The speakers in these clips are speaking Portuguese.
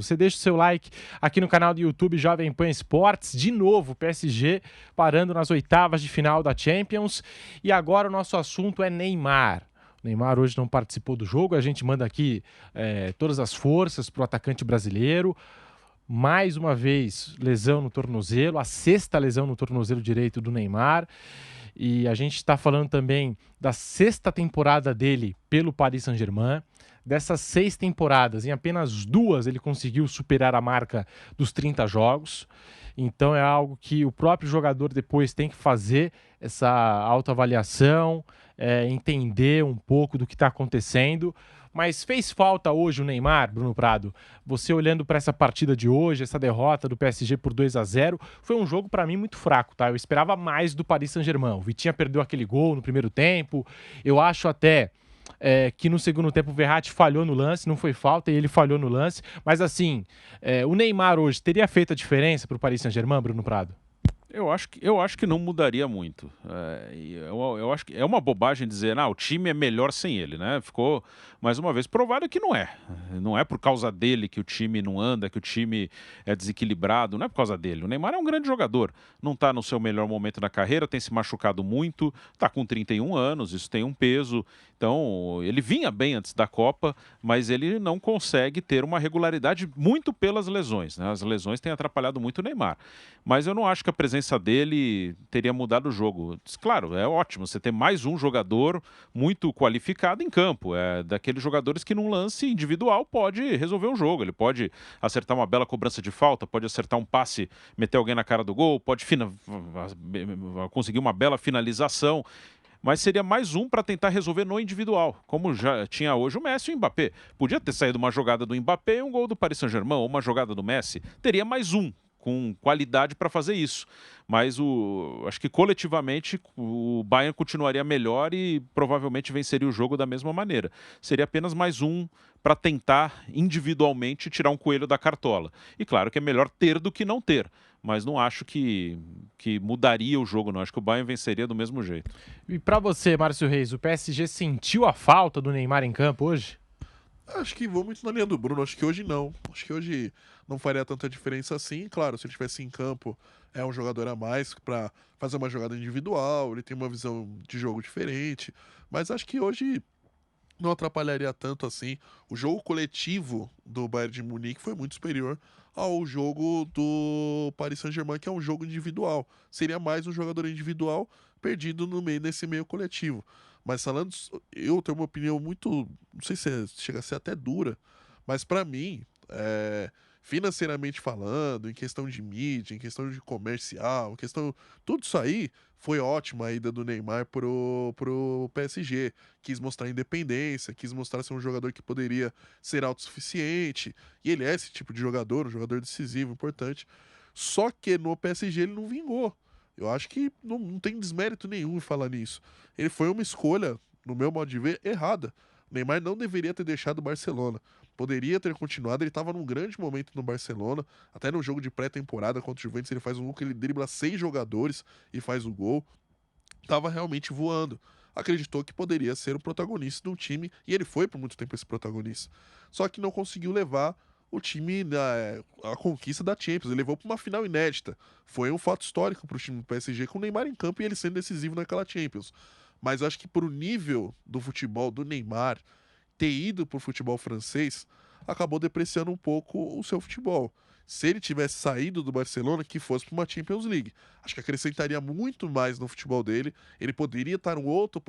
Você deixa o seu like aqui no canal do YouTube Jovem Pan Esportes. De novo, PSG parando nas oitavas de final da Champions. E agora o nosso assunto é Neymar. O Neymar hoje não participou do jogo. A gente manda aqui todas as forças para o atacante brasileiro. Mais uma vez, lesão no tornozelo. A sexta lesão no tornozelo direito do Neymar. E a gente está falando também da sexta temporada dele pelo Paris Saint-Germain. Dessas 6 temporadas, em apenas 2 ele conseguiu superar a marca dos 30 jogos. Então é algo que o próprio jogador depois tem que fazer essa autoavaliação, entender um pouco do que está acontecendo. Mas fez falta hoje o Neymar, Bruno Prado? Você olhando para essa partida de hoje, essa derrota do PSG por 2-0, foi um jogo para mim muito fraco, tá? Eu esperava mais do Paris Saint-Germain. O Vitinha perdeu aquele gol no primeiro tempo. Eu acho até que no segundo tempo o Verratti falhou no lance, não foi falta e ele falhou no lance. Mas assim, o Neymar hoje teria feito a diferença para o Paris Saint-Germain, Bruno Prado? Eu acho que não mudaria muito. Eu acho que é uma bobagem dizer, o time é melhor sem ele, né? Ficou, mais uma vez, provado que não é. Não é por causa dele que o time não anda, que o time é desequilibrado, não é por causa dele. O Neymar é um grande jogador, não está no seu melhor momento da carreira, tem se machucado muito, está com 31 anos, isso tem um peso. Então, ele vinha bem antes da Copa, mas ele não consegue ter uma regularidade muito pelas lesões, né? As lesões têm atrapalhado muito o Neymar. Mas eu não acho que a presença dele teria mudado o jogo. Claro, é ótimo você ter mais um jogador muito qualificado em campo. É daqueles jogadores que num lance individual pode resolver um jogo. Ele pode acertar uma bela cobrança de falta, pode acertar um passe, meter alguém na cara do gol, pode conseguir uma bela finalização. Mas seria mais um para tentar resolver no individual, como já tinha hoje o Messi e o Mbappé. Podia ter saído uma jogada do Mbappé e um gol do Paris Saint-Germain, ou uma jogada do Messi. Teria mais um com qualidade para fazer isso. Mas acho que coletivamente o Bayern continuaria melhor e provavelmente venceria o jogo da mesma maneira. Seria apenas mais um para tentar individualmente tirar um coelho da cartola. E claro que é melhor ter do que não ter, mas não acho que mudaria o jogo, não. Acho que o Bayern venceria do mesmo jeito. E para você, Márcio Reis, o PSG sentiu a falta do Neymar em campo hoje? Acho que vou muito na linha do Bruno. Acho que hoje não. Acho que hoje não faria tanta diferença assim. Claro, se ele estivesse em campo, é um jogador a mais para fazer uma jogada individual. Ele tem uma visão de jogo diferente. Mas acho que hoje não atrapalharia tanto assim. O jogo coletivo do Bayern de Munique foi muito superior ao jogo do Paris Saint-Germain, que é um jogo individual. Seria mais um jogador individual perdido no meio desse meio coletivo. Mas falando, eu tenho uma opinião muito, não sei se chega a ser até dura, mas para mim, financeiramente falando, em questão de mídia, em questão de comercial, em questão, tudo isso aí foi ótimo a ida do Neymar pro PSG. Quis mostrar independência, quis mostrar ser um jogador que poderia ser autossuficiente. E ele é esse tipo de jogador, um jogador decisivo, importante. Só que no PSG ele não vingou. Eu acho que não tem desmérito nenhum em falar nisso. Ele foi uma escolha, no meu modo de ver, errada. O Neymar não deveria ter deixado o Barcelona. Poderia ter continuado, ele estava num grande momento no Barcelona, até no jogo de pré-temporada contra o Juventus ele faz um gol que ele dribla 6 jogadores e faz o gol. Tava realmente voando. Acreditou que poderia ser o protagonista do time, e ele foi por muito tempo esse protagonista. Só que não conseguiu levar o time a conquista da Champions. Ele levou para uma final inédita. Foi um fato histórico para o time do PSG com o Neymar em campo e ele sendo decisivo naquela Champions. Mas eu acho que pro nível do futebol do Neymar, ter ido pro futebol francês acabou depreciando um pouco o seu futebol. Se ele tivesse saído do Barcelona, que fosse para uma Champions League, acho que acrescentaria muito mais no futebol dele. Ele poderia estar no outro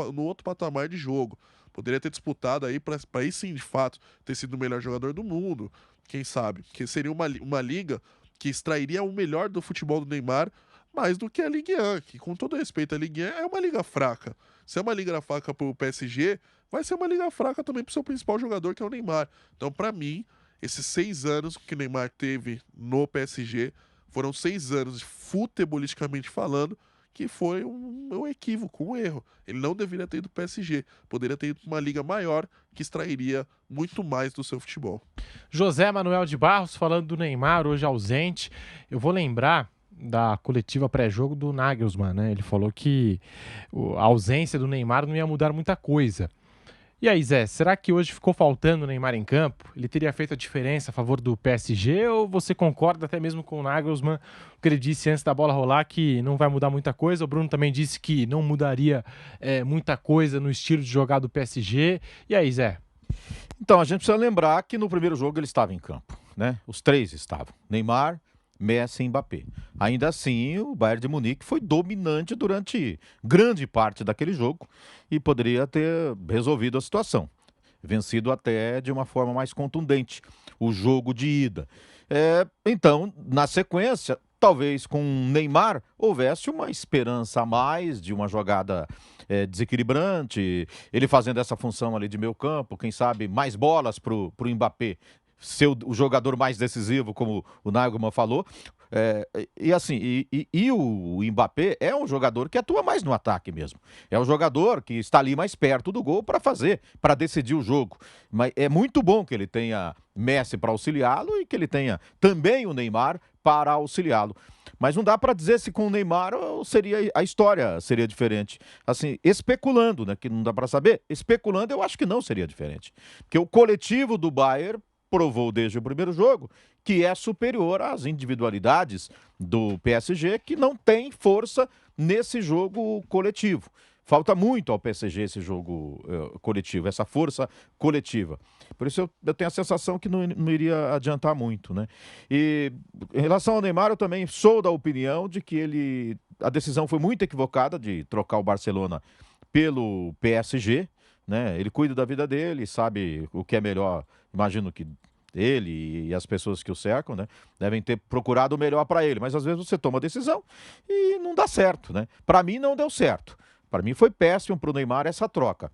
patamar de jogo. Poderia ter disputado aí para aí sim, de fato, ter sido o melhor jogador do mundo. Quem sabe? Que seria uma liga que extrairia o melhor do futebol do Neymar mais do que a Ligue 1, que com todo respeito a Ligue 1 é uma liga fraca. Se é uma liga fraca pro PSG, vai ser uma liga fraca também pro seu principal jogador, que é o Neymar. Então, para mim, esses 6 anos que o Neymar teve no PSG foram 6 anos, futebolisticamente falando, que foi um equívoco, um erro. Ele não deveria ter ido pro PSG. Poderia ter ido para uma liga maior que extrairia muito mais do seu futebol. José Manuel de Barros falando do Neymar, hoje ausente. Eu vou lembrar da coletiva pré-jogo do Nagelsmann, né? Ele falou que a ausência do Neymar não ia mudar muita coisa. E aí, Zé, será que hoje ficou faltando o Neymar em campo? Ele teria feito a diferença a favor do PSG ou você concorda até mesmo com o Nagelsmann, o que ele disse antes da bola rolar, que não vai mudar muita coisa? O Bruno também disse que não mudaria muita coisa no estilo de jogar do PSG. E aí, Zé? Então, a gente precisa lembrar que no primeiro jogo ele estava em campo, né? Os três estavam, Neymar, Messi e Mbappé. Ainda assim, o Bayern de Munique foi dominante durante grande parte daquele jogo e poderia ter resolvido a situação. Vencido até de uma forma mais contundente o jogo de ida. Então, na sequência, talvez com Neymar houvesse uma esperança a mais de uma jogada desequilibrante, ele fazendo essa função ali de meio campo, quem sabe mais bolas para o Mbappé ser o jogador mais decisivo, como o Nagelsmann falou. O Mbappé é um jogador que atua mais no ataque mesmo. É um jogador que está ali mais perto do gol para decidir o jogo. Mas é muito bom que ele tenha Messi para auxiliá-lo e que ele tenha também o Neymar para auxiliá-lo. Mas não dá para dizer se com o Neymar a história seria diferente. Assim, especulando, né, que não dá para saber, especulando eu acho que não seria diferente. Porque o coletivo do Bayern provou desde o primeiro jogo que é superior às individualidades do PSG, que não tem força nesse jogo coletivo. Falta muito ao PSG esse jogo coletivo, essa força coletiva. Por isso eu tenho a sensação que não iria adiantar muito, né? E em relação ao Neymar, eu também sou da opinião de que a decisão foi muito equivocada de trocar o Barcelona pelo PSG, né? Ele cuida da vida dele, sabe o que é melhor. Imagino que ele e as pessoas que o cercam, né, devem ter procurado o melhor para ele. Mas às vezes você toma a decisão e não dá certo, né? Para mim não deu certo. Para mim foi péssimo para o Neymar essa troca.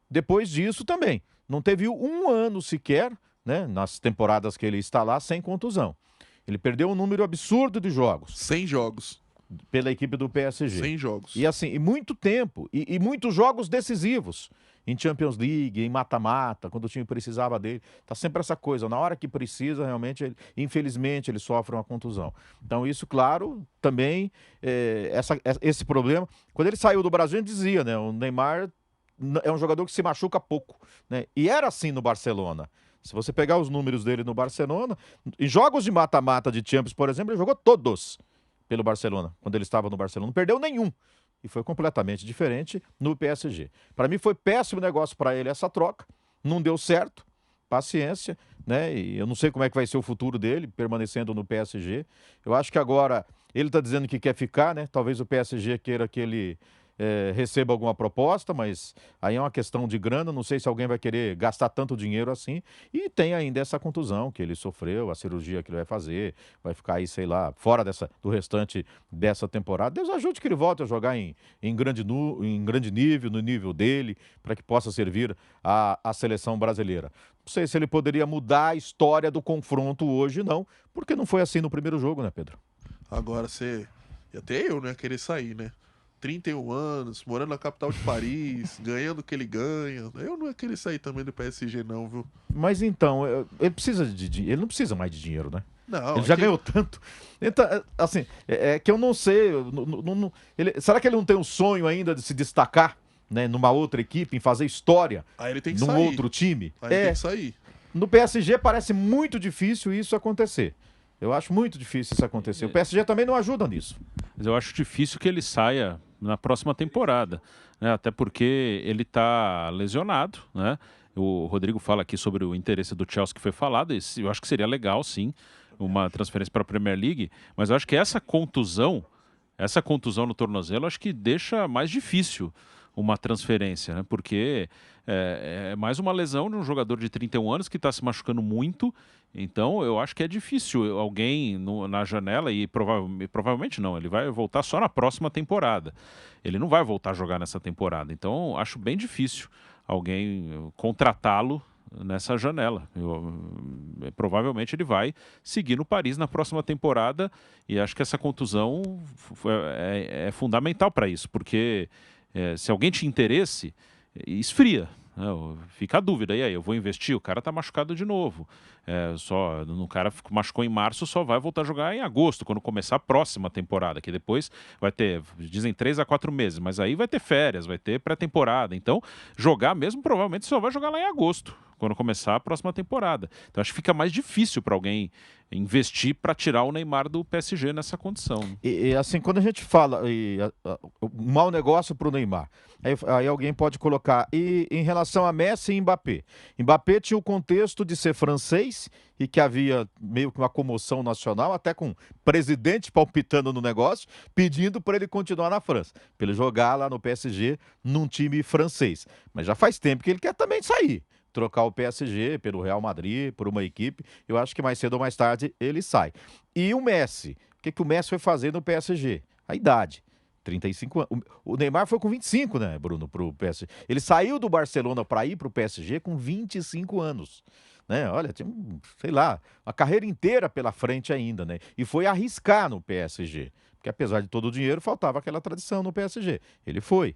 Depois disso também, não teve um ano sequer, né, nas temporadas que ele está lá, sem contusão. Ele perdeu um número absurdo de jogos. 100 jogos. Pela equipe do PSG. 100 jogos. E assim, e muito tempo, e muitos jogos decisivos. Em Champions League, em mata-mata, quando o time precisava dele. Tá sempre essa coisa, na hora que precisa, realmente, infelizmente, ele sofre uma contusão. Então isso, claro, também, esse problema. Quando ele saiu do Brasil, a gente dizia, né, o Neymar é um jogador que se machuca pouco, né? E era assim no Barcelona. Se você pegar os números dele no Barcelona, em jogos de mata-mata de Champions, por exemplo, ele jogou todos pelo Barcelona, quando ele estava no Barcelona. Não perdeu nenhum. E foi completamente diferente no PSG. Para mim foi péssimo negócio para ele essa troca. Não deu certo. Paciência, né? E eu não sei como é que vai ser o futuro dele, permanecendo no PSG. Eu acho que agora ele está dizendo que quer ficar, né? Talvez o PSG queira que ele receba alguma proposta, mas aí é uma questão de grana, não sei se alguém vai querer gastar tanto dinheiro assim, e tem ainda essa contusão que ele sofreu, a cirurgia que ele vai fazer, vai ficar aí, sei lá, fora do restante dessa temporada. Deus ajude que ele volte a jogar em grande nível, no nível dele, para que possa servir à seleção brasileira. Não sei se ele poderia mudar a história do confronto hoje, não, porque não foi assim no primeiro jogo, né, Pedro? Agora e até eu, né, querer sair, né? 31 anos, morando na capital de Paris, ganhando o que ele ganha. Eu não ia querer sair também do PSG, não, viu? Mas então, ele não precisa mais de dinheiro, né? Não, ele já ganhou tanto. Então, assim, que eu não sei. Será que ele não tem um sonho ainda de se destacar, né, numa outra equipe, em fazer história aí ele tem que num sair. outro time? Aí ele tem que sair. No PSG parece muito difícil isso acontecer. Eu acho muito difícil isso acontecer. O PSG também não ajuda nisso. Mas eu acho difícil que ele saia na próxima temporada, né? Até porque ele está lesionado, né? O Rodrigo fala aqui sobre o interesse do Chelsea que foi falado, e eu acho que seria legal, sim, uma transferência para a Premier League, mas eu acho que essa contusão no tornozelo, acho que deixa mais difícil uma transferência, né? Porque é mais uma lesão de um jogador de 31 anos que está se machucando muito. Então eu acho que é difícil alguém na janela, e provavelmente não, ele vai voltar só na próxima temporada. Ele não vai voltar a jogar nessa temporada. Então acho bem difícil alguém contratá-lo nessa janela. Provavelmente ele vai seguir no Paris na próxima temporada, e acho que essa contusão é fundamental para isso, porque se alguém tinha interesse, esfria. Fica a dúvida, e aí, eu vou investir? O cara tá machucado de novo. No cara machucou em março, só vai voltar a jogar em agosto, quando começar a próxima temporada, que depois vai ter, dizem 3 a 4 meses, mas aí vai ter férias, vai ter pré-temporada. Então, jogar mesmo provavelmente só vai jogar lá em agosto, quando começar a próxima temporada. Então, acho que fica mais difícil para alguém investir para tirar o Neymar do PSG nessa condição. E assim, quando a gente fala um mau negócio para o Neymar, aí alguém pode colocar, e em relação a Messi e Mbappé? Mbappé tinha o contexto de ser francês e que havia meio que uma comoção nacional, até com o presidente palpitando no negócio, pedindo para ele continuar na França, para ele jogar lá no PSG num time francês. Mas já faz tempo que ele quer também sair. Trocar o PSG pelo Real Madrid, por uma equipe, eu acho que mais cedo ou mais tarde ele sai. E o Messi? O que o Messi foi fazer no PSG? A idade. 35 anos. O Neymar foi com 25, né, Bruno, pro PSG. Ele saiu do Barcelona para ir pro PSG com 25 anos. Né? Olha, tinha, sei lá, uma carreira inteira pela frente ainda, né? E foi arriscar no PSG. Porque apesar de todo o dinheiro, faltava aquela tradição no PSG. Ele foi.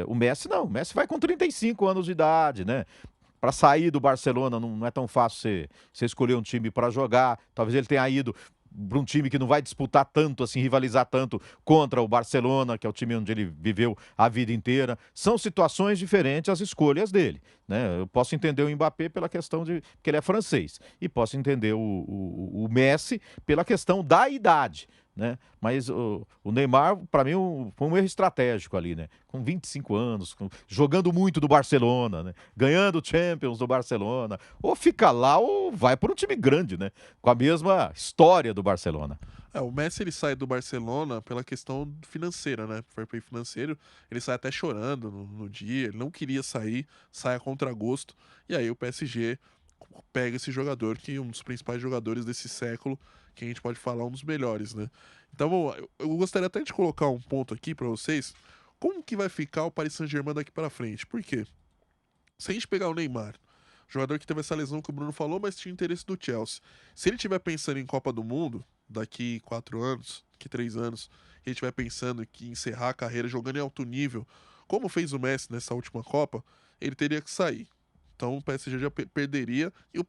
O Messi não. O Messi vai com 35 anos de idade, né? Para sair do Barcelona não é tão fácil você escolher um time para jogar. Talvez ele tenha ido para um time que não vai disputar tanto, assim, rivalizar tanto contra o Barcelona, que é o time onde ele viveu a vida inteira. São situações diferentes as escolhas dele, né? Eu posso entender o Mbappé pela questão de que ele é francês e posso entender o Messi pela questão da idade, né? Mas o Neymar, para mim, foi um erro estratégico ali, né? Com 25 anos, jogando muito do Barcelona, né? Ganhando Champions do Barcelona. Ou fica lá ou vai para um time grande, né? Com a mesma história do Barcelona. O Messi ele sai do Barcelona pela questão financeira, né? Fair play financeiro, ele sai até chorando no dia, ele não queria sair, sai a contragosto, e aí o PSG pega esse jogador, que é um dos principais jogadores desse século, que a gente pode falar um dos melhores, né? Então, eu gostaria até de colocar um ponto aqui para vocês, como que vai ficar o Paris Saint-Germain daqui para frente? Por quê? Se a gente pegar o Neymar, jogador que teve essa lesão que o Bruno falou, mas tinha interesse do Chelsea. Se ele estiver pensando em Copa do Mundo, daqui 4 anos, daqui 3 anos, e ele estiver pensando em encerrar a carreira jogando em alto nível, como fez o Messi nessa última Copa, ele teria que sair. Então o PSG já perderia e o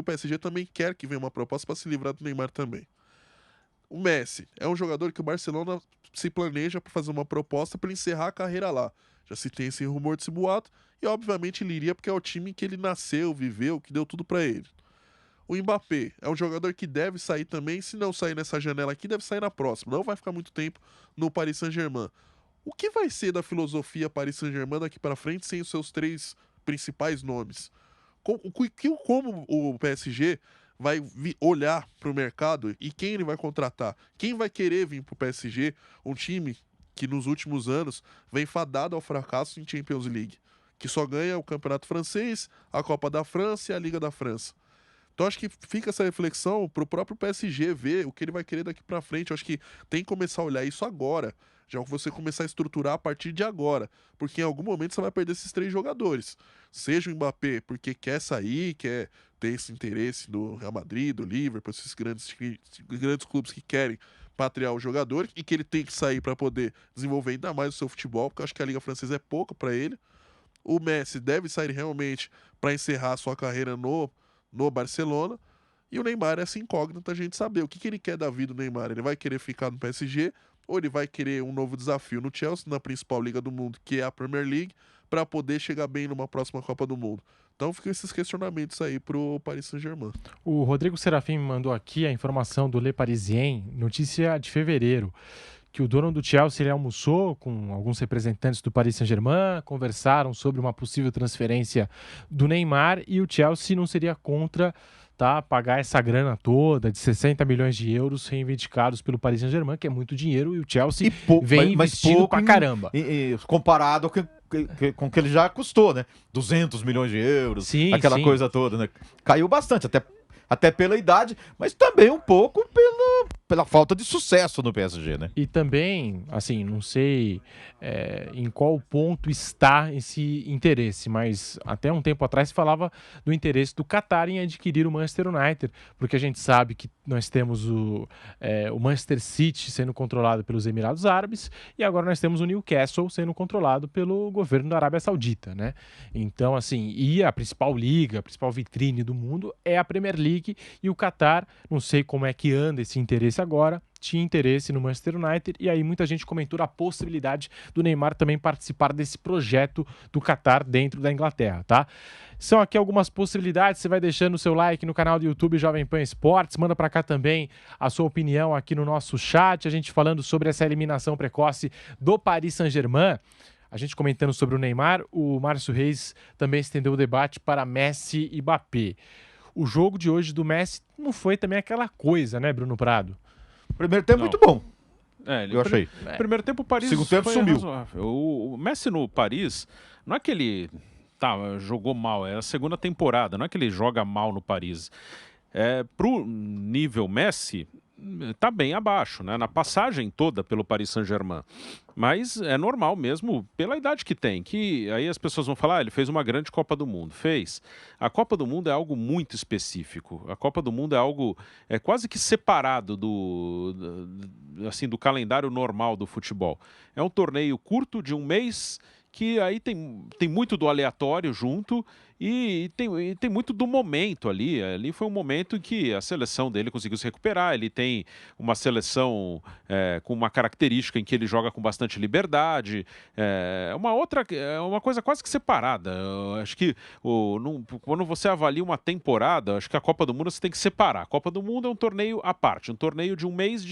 PSG também quer que venha uma proposta para se livrar do Neymar também. O Messi é um jogador que o Barcelona se planeja para fazer uma proposta para encerrar a carreira lá. Já se tem esse rumor desse boato e obviamente ele iria porque é o time que ele nasceu, viveu, que deu tudo para ele. O Mbappé é um jogador que deve sair também, se não sair nessa janela aqui, deve sair na próxima. Não vai ficar muito tempo no Paris Saint-Germain. O que vai ser da filosofia Paris Saint-Germain daqui para frente sem os seus 3 principais nomes? Como o PSG vai olhar para o mercado e quem ele vai contratar? Quem vai querer vir para o PSG? Um time que nos últimos anos vem fadado ao fracasso em Champions League, que só ganha o Campeonato Francês, a Copa da França e a Liga da França. Então acho que fica essa reflexão para o próprio PSG ver o que ele vai querer daqui para frente. Eu acho que tem que começar a olhar isso agora. Já que você começar a estruturar a partir de agora. Porque em algum momento você vai perder esses 3 jogadores. Seja o Mbappé porque quer sair, quer ter esse interesse do Real Madrid, do Liverpool, esses grandes clubes que querem patriar o jogador e que ele tem que sair para poder desenvolver ainda mais o seu futebol, porque eu acho que a Liga Francesa é pouco para ele. O Messi deve sair realmente para encerrar a sua carreira no Barcelona. E o Neymar é essa incógnita a gente saber o que ele quer da vida do Neymar. Ele vai querer ficar no PSG ou ele vai querer um novo desafio no Chelsea, na principal liga do mundo, que é a Premier League, para poder chegar bem numa próxima Copa do Mundo. Então ficam esses questionamentos aí pro Paris Saint-Germain. O Rodrigo Serafim me mandou aqui a informação do Le Parisien, notícia de fevereiro, que o dono do Chelsea ele almoçou com alguns representantes do Paris Saint-Germain, conversaram sobre uma possível transferência do Neymar e o Chelsea não seria contra pagar essa grana toda de 60 milhões de euros reivindicados pelo Paris Saint-Germain, que é muito dinheiro, e o Chelsea vem investindo pra caramba. Comparado com o que ele já custou, né? 200 milhões de euros, sim, aquela coisa toda, né? Caiu bastante, até pela idade, mas também um pouco pela falta de sucesso no PSG, né? E também, assim, não sei em qual ponto está esse interesse, mas até um tempo atrás se falava do interesse do Qatar em adquirir o Manchester United, porque a gente sabe que nós temos o Manchester City sendo controlado pelos Emirados Árabes e agora nós temos o Newcastle sendo controlado pelo governo da Arábia Saudita, né? Então, assim, e a principal liga, a principal vitrine do mundo é a Premier League e o Qatar, não sei como é que anda esse interesse agora, tinha interesse no Manchester United e aí muita gente comentou a possibilidade do Neymar também participar desse projeto do Qatar dentro da Inglaterra, tá? São aqui algumas possibilidades, você vai deixando o seu like no canal do YouTube Jovem Pan Esportes, manda para cá também a sua opinião aqui no nosso chat, a gente falando sobre essa eliminação precoce do Paris Saint-Germain. A gente comentando sobre o Neymar, o Márcio Reis também estendeu o debate para Messi e Mbappé. O jogo de hoje do Messi não foi também aquela coisa, né, Bruno Prado? Primeiro tempo muito bom. Eu achei. Primeiro tempo o Paris segundo tempo sumiu. Razoável. O Messi no Paris, não é que ele jogou mal, é a segunda temporada, não é que ele joga mal no Paris. Pro nível Messi, tá bem abaixo, né? Na passagem toda pelo Paris Saint-Germain. Mas é normal mesmo, pela idade que tem, que aí as pessoas vão falar, ele fez uma grande Copa do Mundo. Fez. A Copa do Mundo é algo muito específico. A Copa do Mundo é algo quase que separado do calendário normal do futebol. É um torneio curto de um mês que aí tem muito do aleatório junto e tem muito do momento ali. Ali foi um momento em que a seleção dele conseguiu se recuperar. Ele tem uma seleção com uma característica em que ele joga com bastante liberdade. É uma coisa quase que separada. Eu acho que quando você avalia uma temporada, acho que a Copa do Mundo você tem que separar. A Copa do Mundo é um torneio à parte, um torneio de um mês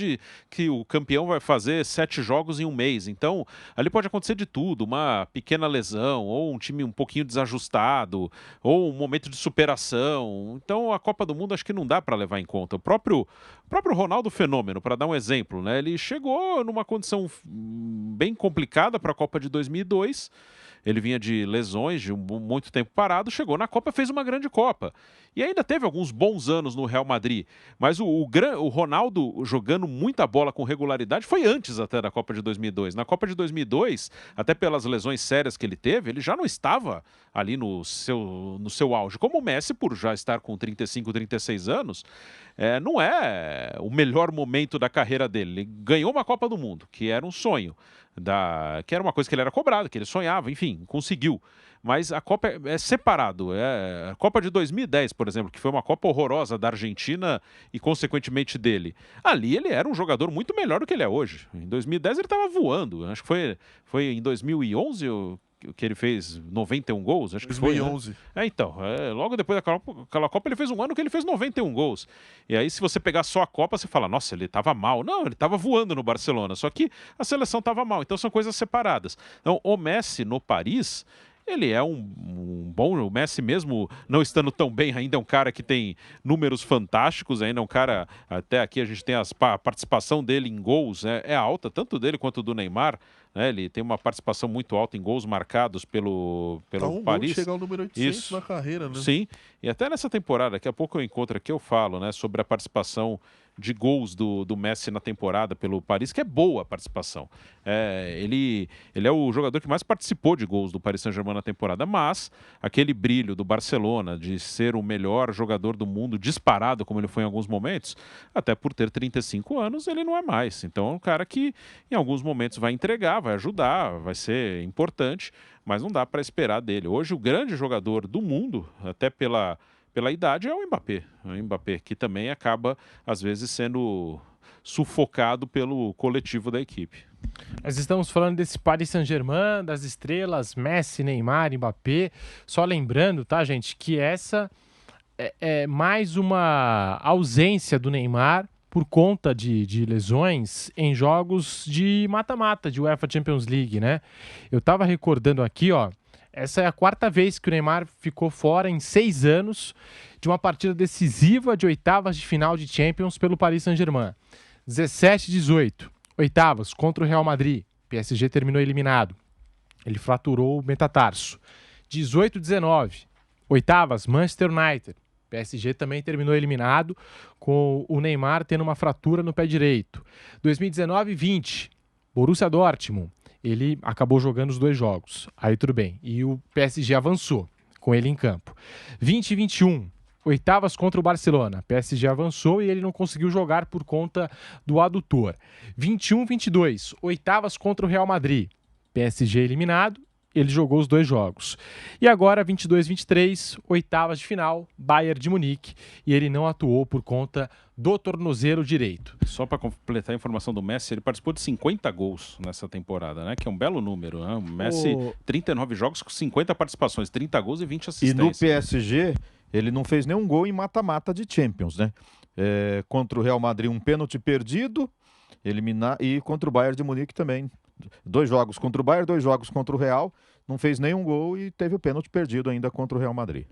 que o campeão vai fazer 7 jogos em um mês. Então, ali pode acontecer de tudo, uma pequena lesão, ou um time um pouquinho desajustado, ou um momento de superação. Então a Copa do Mundo acho que não dá para levar em conta. O próprio Ronaldo Fenômeno, para dar um exemplo, né? Ele chegou numa condição bem complicada para a Copa de 2002. Ele vinha de lesões, de muito tempo parado, chegou na Copa, fez uma grande Copa. E ainda teve alguns bons anos no Real Madrid. Mas o Ronaldo jogando muita bola com regularidade foi antes até da Copa de 2002. Na Copa de 2002, até pelas lesões sérias que ele teve, ele já não estava ali no seu auge. Como o Messi, por já estar com 35, 36 anos, não é o melhor momento da carreira dele. Ele ganhou uma Copa do Mundo, que era um sonho. Que era uma coisa que ele era cobrado, que ele sonhava, enfim, conseguiu. Mas a Copa é separado. A Copa de 2010, por exemplo, que foi uma Copa horrorosa da Argentina e, consequentemente, dele. Ali ele era um jogador muito melhor do que ele é hoje. Em 2010 ele estava voando. Acho que foi em 2011 que ele fez 91 gols, acho que 2011. Foi, né? Então, logo depois daquela Copa ele fez um ano que ele fez 91 gols. E aí se você pegar só a Copa, você fala, nossa, ele estava mal. Não, ele estava voando no Barcelona, só que a seleção estava mal, então são coisas separadas. Então, o Messi no Paris, ele é um bom, o Messi mesmo não estando tão bem, ainda é um cara que tem números fantásticos, ainda é um cara, até aqui a gente tem a participação dele em gols, é alta, tanto dele quanto do Neymar, né? Ele tem uma participação muito alta em gols marcados pelo Paris. Chegar ao número 800 Isso. na carreira, né? Sim, e até nessa temporada, daqui a pouco eu encontro aqui, eu falo, né, sobre a participação de gols do Messi na temporada pelo Paris, que é boa a participação. Ele é o jogador que mais participou de gols do Paris Saint-Germain na temporada, mas aquele brilho do Barcelona de ser o melhor jogador do mundo disparado, como ele foi em alguns momentos, até por ter 35 anos, ele não é mais. Então é um cara que em alguns momentos vai entregar, vai ajudar, vai ser importante, mas não dá para esperar dele. Hoje o grande jogador do mundo, até pela idade, é o Mbappé. O Mbappé, que também acaba, às vezes, sendo sufocado pelo coletivo da equipe. Nós estamos falando desse Paris Saint-Germain, das estrelas Messi, Neymar, Mbappé. Só lembrando, tá, gente, que essa é mais uma ausência do Neymar por conta de lesões em jogos de mata-mata, de UEFA Champions League, né? Eu tava recordando aqui, ó, essa é a 4ª vez que o Neymar ficou fora em 6 anos de uma partida decisiva de oitavas de final de Champions pelo Paris Saint-Germain. 17-18, oitavas contra o Real Madrid. PSG terminou eliminado. Ele fraturou o metatarso. 18-19, oitavas, Manchester United. PSG também terminou eliminado, com o Neymar tendo uma fratura no pé direito. 2019-20, Borussia Dortmund, ele acabou jogando os 2 jogos, aí tudo bem, e o PSG avançou com ele em campo. 2021, oitavas contra o Barcelona, PSG avançou e ele não conseguiu jogar por conta do adutor. 21-22, oitavas contra o Real Madrid, PSG eliminado, ele jogou os 2 jogos. E agora, 22-23, oitavas de final, Bayern de Munique, e ele não atuou por conta do tornozelo direito. Só para completar a informação do Messi, ele participou de 50 gols nessa temporada, né? Que é um belo número, né? O Messi, 39 jogos com 50 participações, 30 gols e 20 assistências. E no PSG, ele não fez nenhum gol em mata-mata de Champions, né? Contra o Real Madrid, um pênalti perdido, e contra o Bayern de Munique também. 2 jogos contra o Bayern, 2 jogos contra o Real, não fez nenhum gol e teve o pênalti perdido ainda contra o Real Madrid.